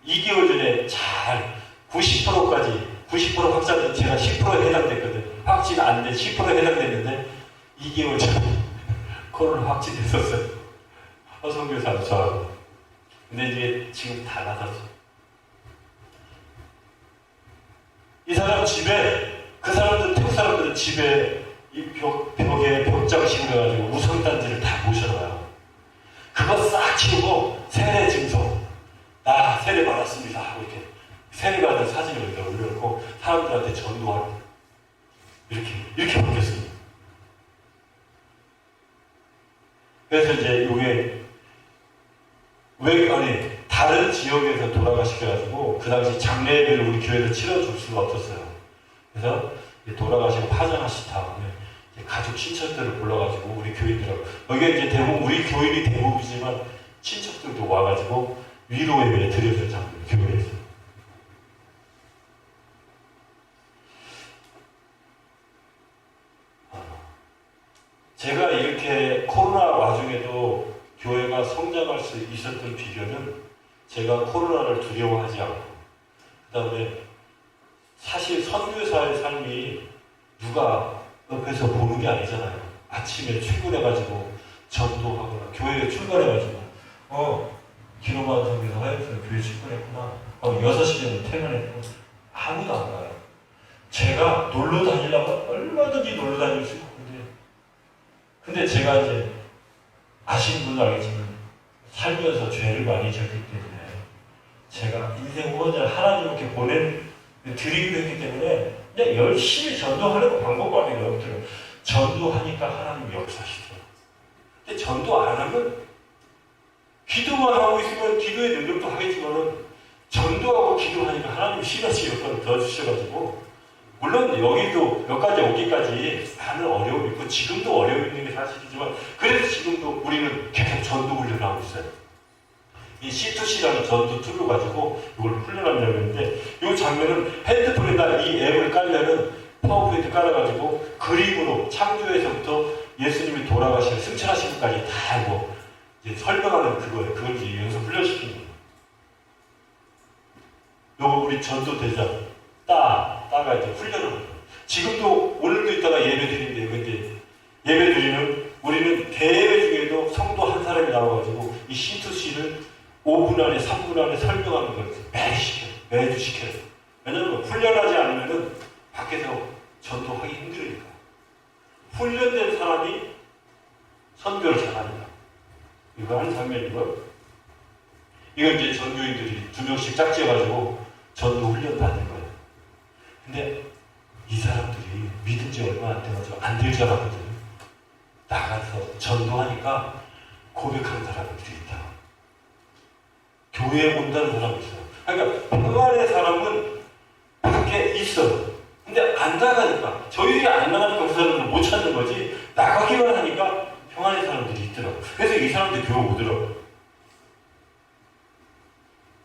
2개월 전에 잘 90%까지 90% 확산, 제가 10%에 해당됐거든요. 확진 안 된 10%에 해당됐는데 2개월 전에 코로나 확진됐었어요. 선교사도 저하고. 근데 이제 지금 다 나갔어요. 이 사람 집에, 그 사람들, 태국 사람들은 집에 이 벽에 벽장식으로 해가지고 우성단지를 다 모셔놔요. 그거 싹 치우고 세례 증서, 나 세례 받았습니다 하고 이렇게 세례 받은 사진을 여기다 올려놓고 사람들한테 전도하고 이렇게 바뀌었습니다. 그래서 이제 이게 다른 지역에서 돌아가시켜가지고 그 당시 장례 예배를 우리 교회에서 치러줄 수가 없었어요. 그래서 돌아가시고 파전하신 다음에 가족 친척들을 불러가지고 우리 교인들하고 여기가 이제 대부분 우리 교인이 대부분이지만 친척들도 와가지고 위로 예배 드려서 장례 교회에서. 제가 이렇게 코로나 와중에도 제가 코로나를 두려워하지 않고, 그 다음에 사실 선교사의 삶이 누가 옆에서 보는 게 아니잖아요. 아침에 출근해가지고 전도하거나 교회에 출근해가지고 기로만 선교사 화요일에 교회 출근했구나. 6시 전에 퇴근했고 아무도 안 가요. 제가 놀러 다니려면 얼마든지 놀러 다닐 수 있는데, 근데 제가 이제 아시는 분은 알겠지만 살면서 죄를 많이 졌기 때문에 제가 인생 후원자를 하나님께 드리기로 했기 때문에 그냥 열심히 전도하려고 방법밖에 없더라고요. 전도하니까 하나님이 역사하시더라고요. 근데 전도 안 하면 기도만 하고 있으면 기도의 능력도 하겠지만은 전도하고 기도하니까 하나님이 시너지 여건을 더 주셔가지고, 물론 여기도 몇 가지 오기까지 많은 어려움이 있고 지금도 어려움이 있는 게 사실이지만, 그래서 지금도 우리는 계속 전도 훈련을 하고 있어요. 이 C2C라는 전도 툴을 가지고 이걸 훈련하려고 했는데, 이 장면은 핸드폰에다 이 앱을 깔면은 파워포인트 깔아가지고 그림으로 창조에서부터 예수님이 돌아가시고 승천하시기까지 다 이제 설명하는 그거예요. 그걸 이제 연습 훈련시키는 거예요. 요거 우리 전도대장 따가 이제 훈련을 합니다. 지금도 오늘도 있다가 예배 드리는데, 근데 예배 드리는 우리는 대예배 중에도 성도 한 사람이 나와가지고 이 C2C를 5분 안에 3분 안에 설명하는 걸 매주 시켜요. 왜냐하면 훈련하지 않으면은 밖에서 전도하기 힘들으니까. 훈련된 사람이 선교를 잘합니다. 이거 하는 장면이고요. 이거 이제 전교인들이 2명씩 짝지어가지고 전도 훈련 받는 거예요. 근데 이 사람들이 믿은 지 얼마 안 돼가지고 안 될 줄 알았거든요. 나가서 전도하니까 고백하는 사람들이 있다. 교회에 온다는 사람이 있어요. 그러니까 평안의 사람은 밖에 있어요. 근데 안 나가니까, 저희들이 안 나가니까 그 사람들을 못 찾는 거지, 나가기만 하니까 평안의 사람들이 있더라고요. 그래서 이 사람들이 교회 오더라고요.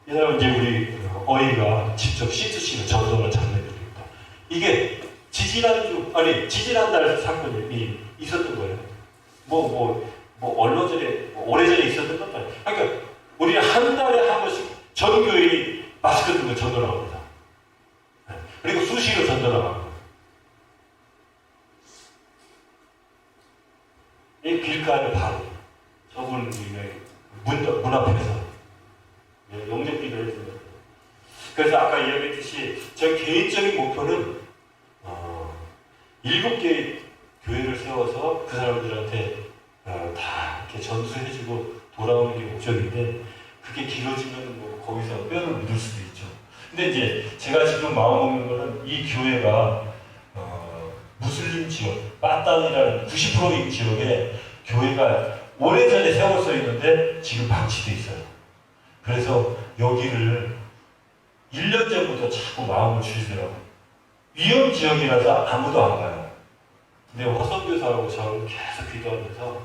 이날 이제 우리 어이가 직접 C2C로 전도를 장면입니다. 이게 지지난달 사건이 있었던 거예요. 얼마 전에, 오래전에 있었던 것도 아니에요. 그러니까 우리는 한 달에 한 번씩 전교인이 마스크 들고 전도 나갑니다. 그리고 수시로 전도 나가고. 이 길가에 바로 저분 문 앞에서 영접기도를 해줍니다. 그래서 아까 이야기했듯이 제 개인적인 목표는 7개의 교회를 세워서 그 사람들한테 다 이렇게 전수해주고 돌아오는 게 목적인데, 그게 길어지면 거기서 뼈를 묻을 수도 있죠. 근데 이제 제가 지금 마음먹는 거는 이 교회가 무슬림 지역, 빠딴이라는 90%의 지역에 교회가 오래전에 세워져 있는데 지금 방치돼 있어요. 그래서 여기를 1년 전부터 자꾸 마음을 주시더라고요. 위험 지역이라서 아무도 안 가요. 근데 화성교사하고 저는 계속 기도하면서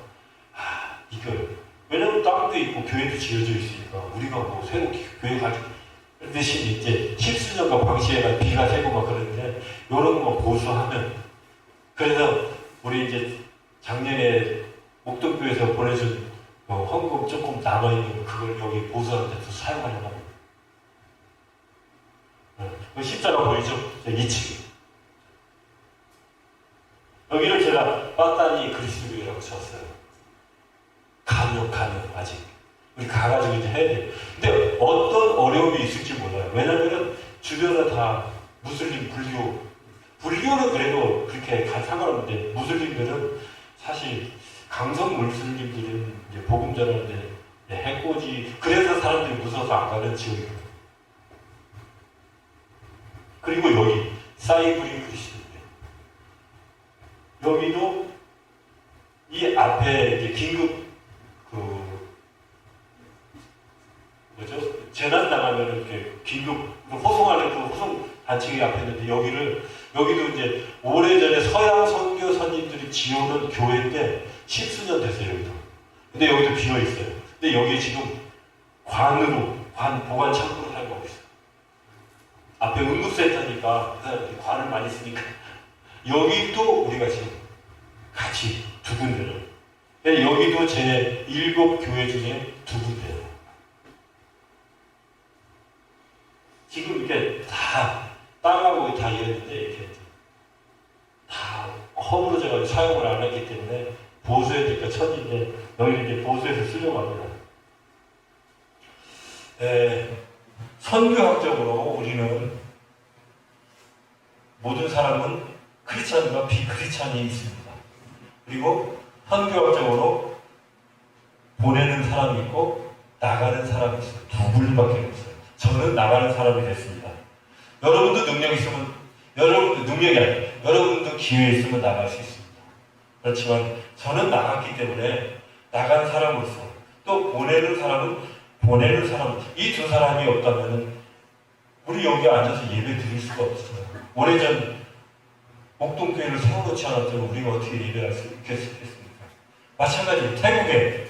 이걸, 왜냐면 땅도 있고 교회도 지어져 있으니까 우리가 새로 교회 가지고 대신 이제 십수년간 광시에가 비가 새고 막 그러는데 이런 거 보수하면, 그래서 우리 이제 작년에 목동교에서 보내준 헌금 조금 남아있는 그걸 여기 보수하는 데서 사용하려고 합니다. 그 십자가 보이죠? 2층. 여기를 제가 빠따니 그리스도교회라고 쳤어요. 가면 아직. 우리 가가지고 이제 해야 돼요. 근데 어떤 어려움이 있을지 몰라요. 왜냐면은 주변에 다 무슬림, 불교는 그래도 그렇게 상관없는데, 무슬림들은 사실 강성 무슬림들은 이제 복음 전하는데 해코지, 그래서 사람들이 무서워서 안 가는 지역이에요. 그리고 여기 사이브리 그리스도인데, 여기도 이 앞에 이제 긴급 재난 나가면 이렇게 긴급 호송하는 그 호송 단체기 앞에 있는데, 여기도 이제 오래전에 서양 선교 선임들이 지어놓은 교회인데 10수년 됐어요, 여기도. 근데 여기도 비어 있어요. 근데 여기 지금 보관 창고로 사용하고 있어요. 앞에 응급센터니까 그 사람들이 관을 많이 쓰니까. 여기도 우리가 지금 같이 2군데를. 여기도 제 7교회 중에 2군데예요. 지금 이렇게 다 땅하고 다 이랬는데 이렇게 다 허물어져가지고 사용을 안 했기 때문에 보수해야 될까 천지인데 여기는 이제 보수해서 쓰려고 합니다. 선교학적으로 우리는 모든 사람은 크리스찬과 비크리스찬이 있습니다. 그리고 선교학적으로 보내는 사람이 있고 나가는 사람이 있어요. 두 분밖에 없어요. 저는 나가는 사람이 됐습니다. 여러분도 능력이 있으면, 여러분도 능력이 아니에요. 여러분도 기회 있으면 나갈 수 있습니다. 그렇지만 저는 나갔기 때문에 나간 사람으로서 또 보내는 사람은 보내는 사람, 이 두 사람이 없다면 우리 여기 앉아서 예배 드릴 수가 없어요. 오래전 목동교회를 세워놓지 않았다면 우리가 어떻게 예배할 수 있겠습니까? 마찬가지로 태국에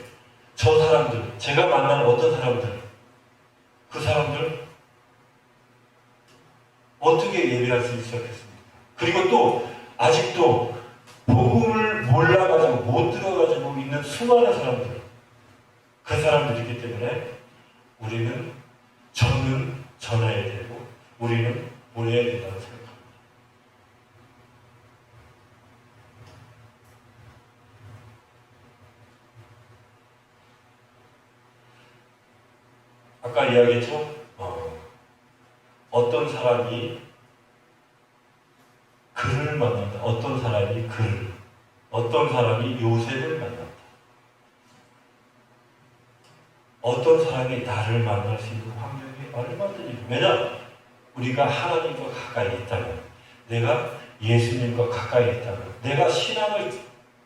저 사람들, 제가 만난 어떤 사람들, 그 사람들 어떻게 예배할 수 있었겠습니까? 그리고 또 아직도 복음을 몰라가지고 못 들어가지고 있는 수많은 사람들, 그 사람들이기 때문에 저는 전해야 되고 우리는 보내야 된다고 생각합니다. 아까 이야기했죠? 어떤 사람이 그를 만난다. 어떤 사람이 그를, 어떤 사람이 요셉을 만난다. 어떤 사람이 나를 만날 수 있는 환경이 얼마든지. 왜냐? 우리가 하나님과 가까이 있다면, 내가 예수님과 가까이 있다면, 내가 신앙을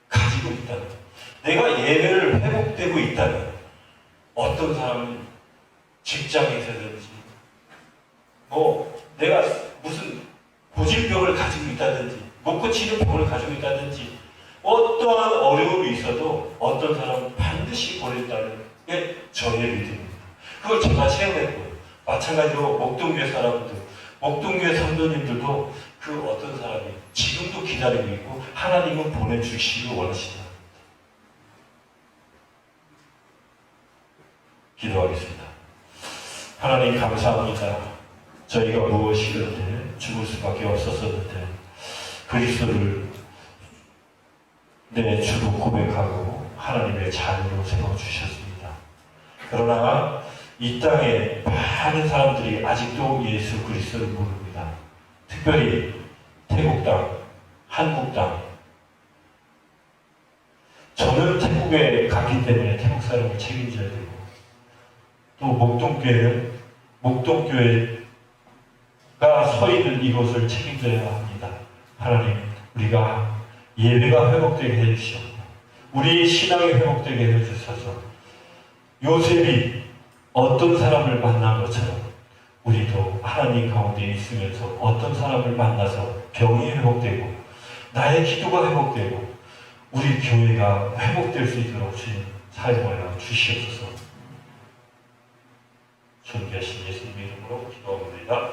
가지고 있다면, 내가 예배를 회복되고 있다면, 어떤 사람은 직장에서든지, 내가 무슨 고질병을 가지고 있다든지, 못 고치는 병을 가지고 있다든지, 어떠한 어려움이 있어도 어떤 사람은 반드시 보낸다는 게 저의 믿음입니다. 그걸 제가 체험했고요. 마찬가지로 목동교회 사람들, 목동교회 성도님들도 그 어떤 사람이 지금도 기다리고 있고 하나님은 보내주시길 원하신다. 기도하겠습니다. 하나님 감사합니다. 저희가 무엇이든지 죽을 수밖에 없었었는데 그리스도를 내 주로 고백하고 하나님의 자녀로 세워주셨습니다. 그러나 이 땅에 많은 사람들이 아직도 예수 그리스도를 모릅니다. 특별히 태국 땅, 한국 땅. 저는 태국에 갔기 때문에 태국 사람을 책임져야 되고 또 목동교회는 목동교회가 서 있는 이곳을 책임져야 합니다. 하나님, 우리가 예배가 회복되게 해주시옵고 우리 신앙이 회복되게 해주셔서 요셉이 어떤 사람을 만난 것처럼 우리도 하나님 가운데 있으면서 어떤 사람을 만나서 병이 회복되고 나의 기도가 회복되고 우리 교회가 회복될 수 있도록 주님 사용하여 주시옵소서. 존귀하신 예수님 이름으로 기도합니다.